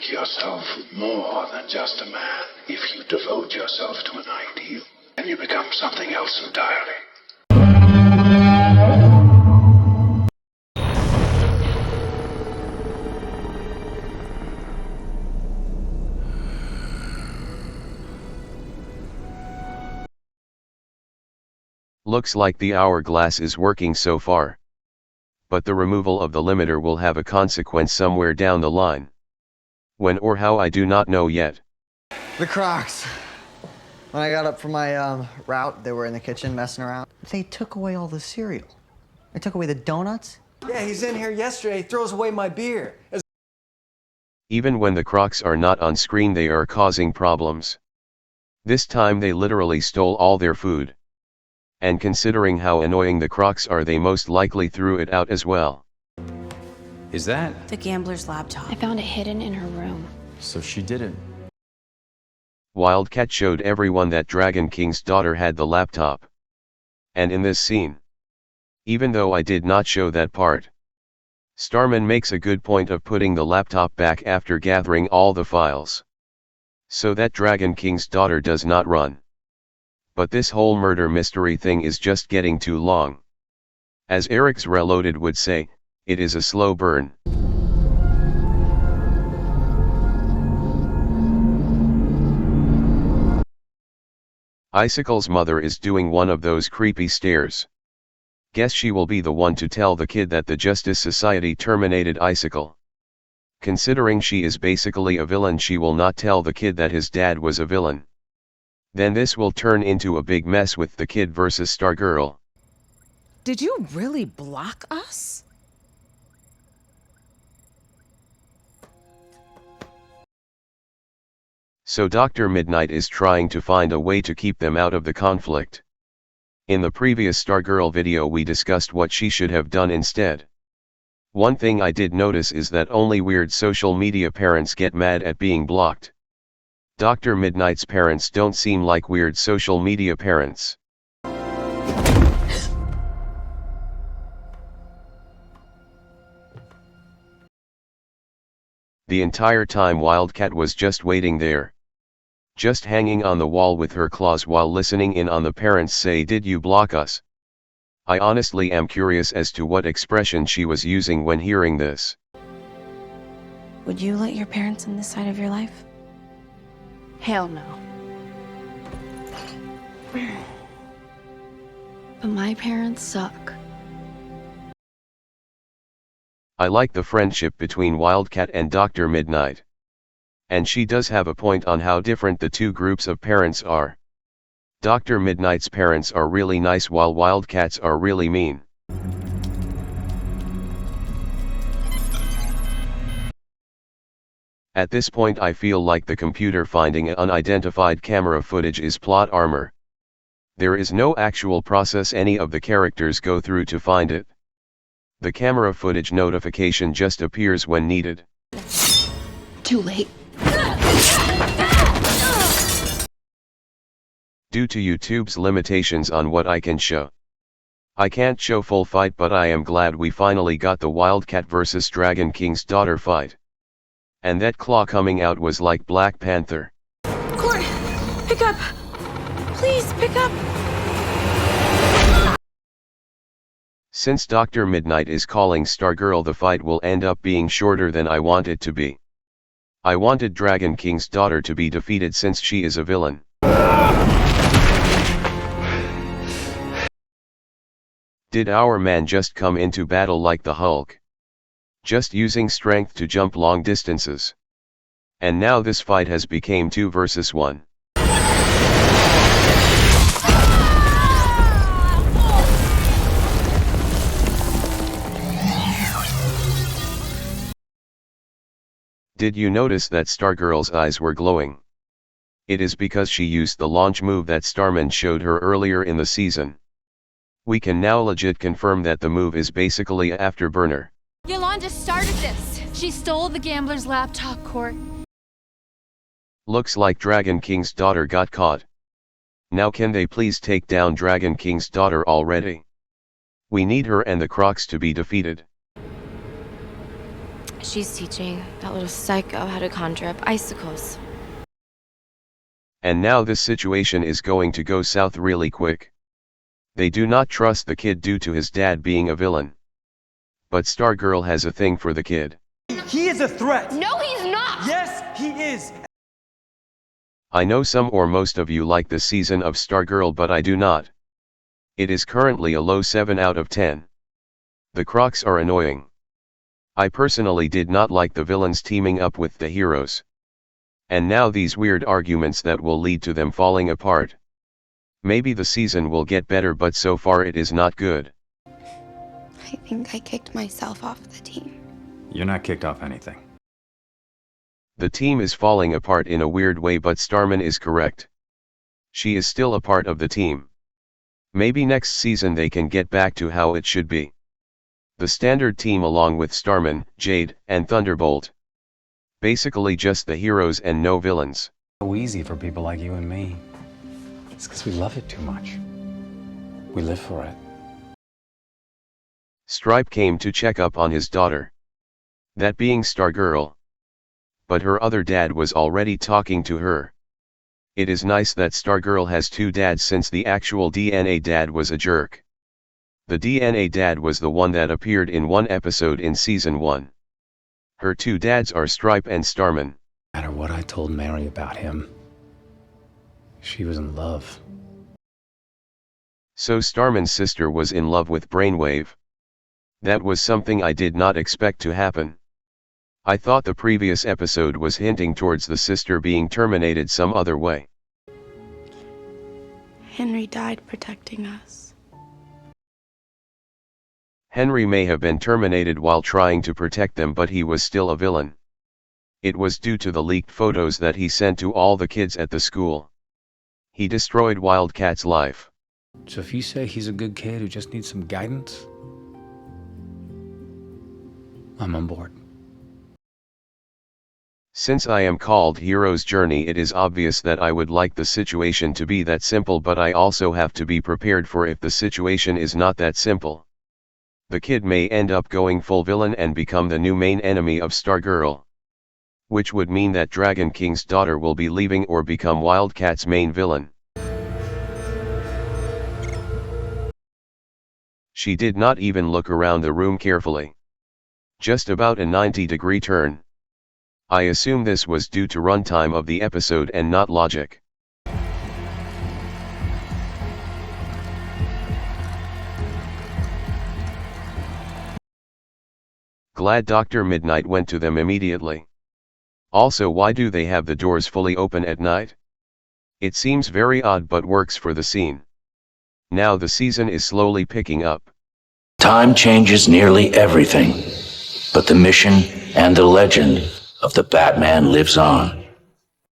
make yourself more than just a man. If you devote yourself to an ideal, then you become something else entirely. Looks like the hourglass is working so far. But the removal of the limiter will have a consequence somewhere down the line. When or how I do not know yet. The Crocs. When I got up from my route, they were in the kitchen messing around. They took away all the cereal. They took away the donuts. Yeah, he's in here yesterday. He throws away my beer. Even when the Crocs are not on screen, they are causing problems. This time they literally stole all their food. And considering how annoying the Crocs are, they most likely threw it out as well. Is that? The gambler's laptop. I found it hidden in her room. So she did it. Wildcat showed everyone that Dragon King's daughter had the laptop. And in this scene, even though I did not show that part, Starman makes a good point of putting the laptop back after gathering all the files, so that Dragon King's daughter does not run. But this whole murder mystery thing is just getting too long. As Eric's Reloaded would say, it is a slow burn. Icicle's mother is doing one of those creepy stares. Guess she will be the one to tell the kid that the Justice Society terminated Icicle. Considering she is basically a villain, she will not tell the kid that his dad was a villain. Then this will turn into a big mess with the kid versus Stargirl. Did you really block us? So Dr. Midnight is trying to find a way to keep them out of the conflict. In the previous Stargirl video we discussed what she should have done instead. One thing I did notice is that only weird social media parents get mad at being blocked. Dr. Midnight's parents don't seem like weird social media parents. The entire time Wildcat was just waiting there, just hanging on the wall with her claws while listening in on the parents say, "Did you block us?" I honestly am curious as to what expression she was using when hearing this. Would you let your parents in this side of your life? Hell no. But my parents suck. I like the friendship between Wildcat and Dr. Midnight. And she does have a point on how different the two groups of parents are. Dr. Midnight's parents are really nice while Wildcat's are really mean. At this point I feel like the computer finding unidentified camera footage is plot armor. There is no actual process any of the characters go through to find it. The camera footage notification just appears when needed. Too late. Due to YouTube's limitations on what I can show, I can't show full fight, but I am glad we finally got the Wildcat vs Dragon King's daughter fight. And that claw coming out was like Black Panther. Court, pick up! Please, pick up! Since Dr. Midnight is calling Stargirl, the fight will end up being shorter than I want it to be. I wanted Dragon King's daughter to be defeated since she is a villain. Did our man just come into battle like the Hulk? Just using strength to jump long distances. And now this fight has become 2 versus 1. Did you notice that Stargirl's eyes were glowing? It is because she used the launch move that Starman showed her earlier in the season. We can now legit confirm that the move is basically a afterburner. Yolanda started this. She stole the gambler's laptop, Court. Looks like Dragon King's daughter got caught. Now can they please take down Dragon King's daughter already? We need her and the Crocs to be defeated. She's teaching that little psycho how to conjure up icicles. And now this situation is going to go south really quick. They do not trust the kid due to his dad being a villain. But Stargirl has a thing for the kid. He is a threat. No, he's not! Yes, he is. I know some or most of you like this season of Stargirl, but I do not. It is currently a low 7 out of 10. The crocs are annoying. I personally did not like the villains teaming up with the heroes. And now these weird arguments that will lead to them falling apart. Maybe the season will get better, but so far it is not good. I think I kicked myself off the team. You're not kicked off anything. The team is falling apart in a weird way, but Starman is correct. She is still a part of the team. Maybe next season they can get back to how it should be. The standard team along with Starman, Jade, and Thunderbolt. Basically just the heroes and no villains. So easy for people like you and me. It's because we love it too much. We live for it. Stripe came to check up on his daughter. That being Stargirl. But her other dad was already talking to her. It is nice that Stargirl has two dads, since the actual DNA dad was a jerk. The DNA dad was the one that appeared in one episode in season 1. Her two dads are Stripe and Starman. No matter what I told Mary about him, she was in love. So Starman's sister was in love with Brainwave. That was something I did not expect to happen. I thought the previous episode was hinting towards the sister being terminated some other way. Henry died protecting us. Henry may have been terminated while trying to protect them, but he was still a villain. It was due to the leaked photos that he sent to all the kids at the school. He destroyed Wildcat's life. So if you say he's a good kid who just needs some guidance, I'm on board. Since I am called Hero's Journey, it is obvious that I would like the situation to be that simple, but I also have to be prepared for if the situation is not that simple. The kid may end up going full villain and become the new main enemy of Stargirl. Which would mean that Dragon King's daughter will be leaving or become Wildcat's main villain. She did not even look around the room carefully. Just about a 90-degree turn. I assume this was due to runtime of the episode and not logic. Glad Dr. Midnight went to them immediately. Also, why do they have the doors fully open at night? It seems very odd, but works for the scene. Now the season is slowly picking up. Time changes nearly everything, but the mission and the legend of the Batman lives on.